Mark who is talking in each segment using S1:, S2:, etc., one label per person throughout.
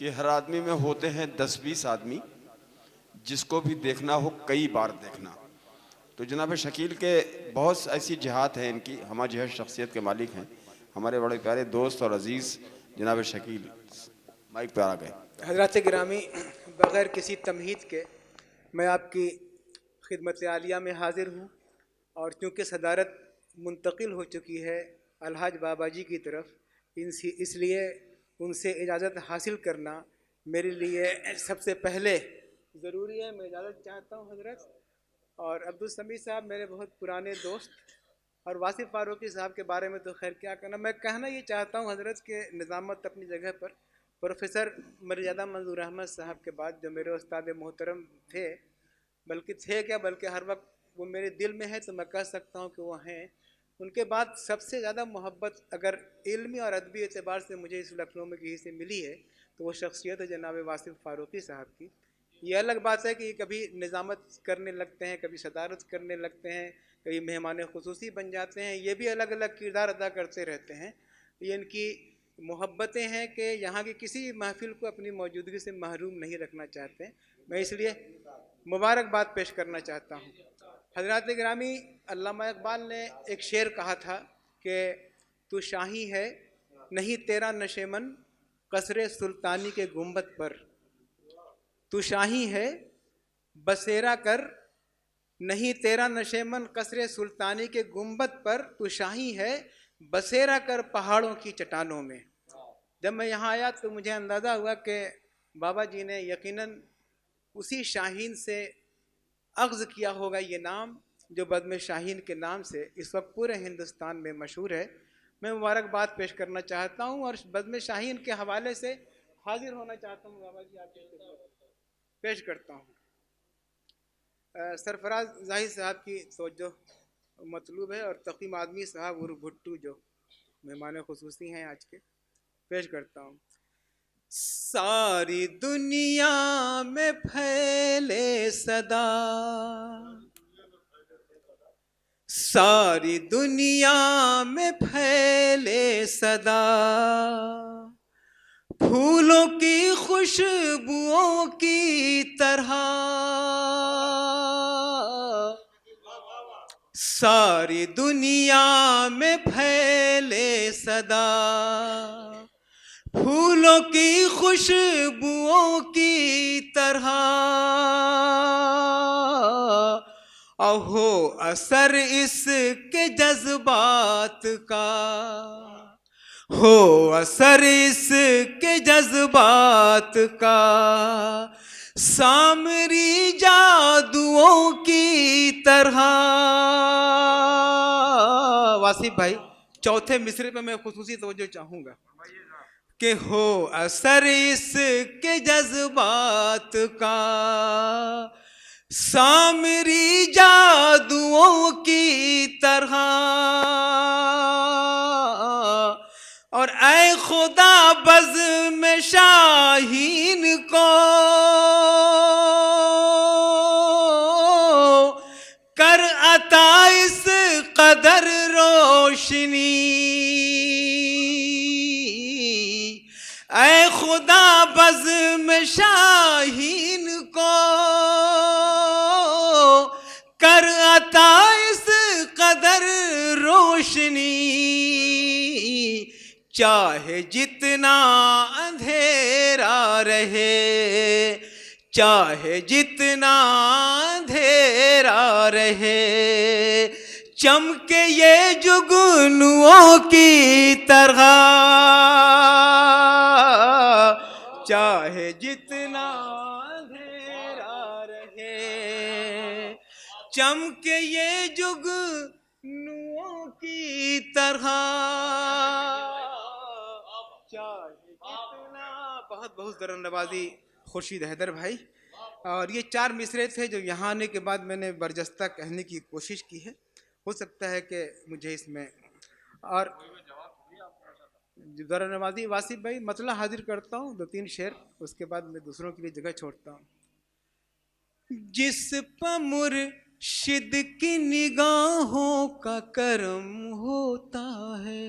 S1: کہ ہر آدمی میں ہوتے ہیں 10-20 آدمی جس کو بھی دیکھنا ہو کئی بار دیکھنا. تو جناب شکیل کے بہت ایسی جہات ہیں ان کی ہمہ جہت شخصیت کے مالک ہیں ہمارے بڑے پیارے دوست اور عزیز جناب شکیل. مائک پہ آ گئے.
S2: حضرات گرامی، بغیر کسی تمہید کے میں آپ کی خدمت عالیہ میں حاضر ہوں، اور چونکہ صدارت منتقل ہو چکی ہے الحاج بابا جی کی طرف، اس لیے ان سے اجازت حاصل کرنا میرے لیے سب سے پہلے ضروری ہے. میں اجازت چاہتا ہوں حضرت. اور عبدالسمیع صاحب میرے بہت پرانے دوست، اور واصف فاروقی صاحب کے بارے میں تو خیر کیا کہنا. میں کہنا یہ چاہتا ہوں حضرت کہ نظامت اپنی جگہ پر، پروفیسر مرزادہ منظور احمد صاحب کے بعد جو میرے استاد محترم تھے، بلکہ ہر وقت وہ میرے دل میں ہے، تو میں کہہ سکتا ہوں کہ وہ ہیں. ان کے بعد سب سے زیادہ محبت اگر علمی اور ادبی اعتبار سے مجھے اس لکھنؤ میں کہیں سے ملی ہے تو وہ شخصیت ہے جناب واصف فاروقی صاحب کی. یہ الگ بات ہے کہ یہ کبھی نظامت کرنے لگتے ہیں، کبھی صدارت کرنے لگتے ہیں، کبھی مہمان خصوصی بن جاتے ہیں. یہ بھی الگ الگ کردار ادا کرتے رہتے ہیں. یہ ان کی محبتیں ہیں کہ یہاں کی کسی محفل کو اپنی موجودگی سے محروم نہیں رکھنا چاہتے ہیں. میں اس لیے مبارکباد پیش کرنا چاہتا ہوں. حضرات گرامی، علامہ اقبال نے ایک شعر کہا تھا کہ تو شاہی ہے نہیں تیرا نشیمن قصر سلطانی کے گنبد پر. تو شاہی ہے بسیرا کر نہیں تیرا نشیمن قصر سلطانی کے گنبد پر. تو شاہی ہے بسیرا کر پہاڑوں کی چٹانوں میں. جب میں یہاں آیا تو مجھے اندازہ ہوا کہ بابا جی نے یقیناً اسی شاہین سے اخذ کیا ہوگا یہ نام جو بزم شاہین کے نام سے اس وقت پورے ہندوستان میں مشہور ہے. میں مبارکباد پیش کرنا چاہتا ہوں اور بزم شاہین کے حوالے سے حاضر ہونا چاہتا ہوں. بابا جی آپ کی خدمت پیش کرتا ہوں. سرفراز زاہد صاحب کی توجہ مطلوب ہے، اور تقیم آدمی صاحب اور بھٹو جو مہمان خصوصی ہیں آج کے، پیش کرتا ہوں. ساری دنیا میں پھیلے صدا، ساری دنیا میں پھیلے صدا، پھولوں کی خوشبوؤں کی طرح. ساری دنیا میں پھیلے صدا، پھولوں کی خوشبوؤں کی طرح. ہو اثر اس کے جذبات کا، ہو اثر اس کے جذبات کا، سامری جادوؤں کی طرح. واصف بھائی چوتھے مصرے پہ میں خصوصی توجہ چاہوں گا کہ ہو اثر اس کے جذبات کا، سامری جادوؤں کی طرح. اور اے خدا بزم شاہین کو کر عطا اس قدر روشنی. اے خدا بزم شاہین کو کر عطا اس قدر روشنی. چاہے جتنا اندھیرا رہے، چاہے جتنا اندھیرا رہے، چمکے یہ جگنوں کی طرح. چاہے جتنا اندھیرا رہے، چمکے یہ جگنوں کی طرح. چاہے جتنا. بہت بہت ذرا نوازی خورشید حیدر بھائی. اور یہ 4 مصرے تھے جو یہاں آنے کے بعد میں نے برجستہ کہنے کی کوشش کی ہے. ہو سکتا ہے کہ مجھے اس میں اور ذرا نوازی واصف بھائی مطلع حاضر کرتا ہوں 2-3 شعر، اس کے بعد میں دوسروں کے لیے جگہ چھوڑتا ہوں. جس پہ مرشد کی نگاہوں کا کرم ہوتا ہے،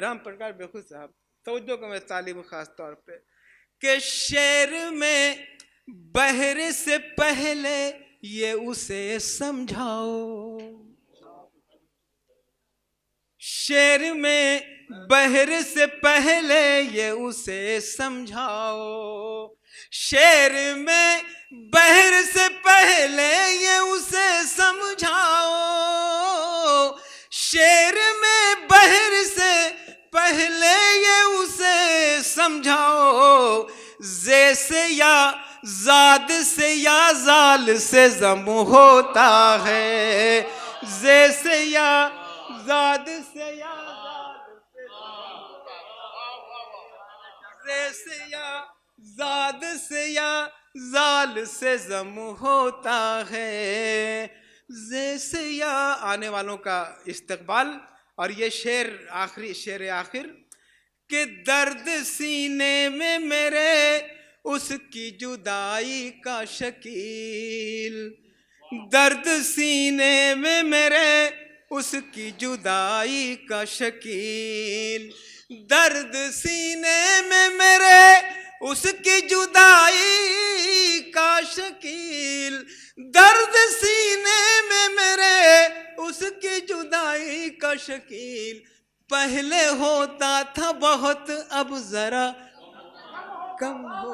S2: رام پرکاش بیخود صاحب توجہ کا میں طالب خاص طور پہ کہ شعر میں بحر سے پہلے یہ اسے سمجھاؤ، شعر میں بحر سے پہلے یہ اسے سمجھاؤ، شعر میں بحر سے پہلے یہ اسے سمجھاؤ، شعر میں بحر سے پہلے یہ اسے سمجھاؤ، زے سے یا زاد سے یا زال سے ضم ہوتا ہے، زے سے یا زاد سے یا زے سے یا زاد سے یا زال سے ضم ہوتا ہے، زے سے یا آنے والوں کا استقبال۔ اور یہ شعر آخری شعر آخر کہ درد سینے میں میرے اس کی جدائی کا شکیل، درد سینے میں میرے اس کی جدائی کا شکیل، درد سینے میں میرے اس کی جدائی کا شکیل، درد سینے میں میرے اس کی جدائی کا شکیل، پہلے ہوتا تھا بہت اب ذرا کم ہو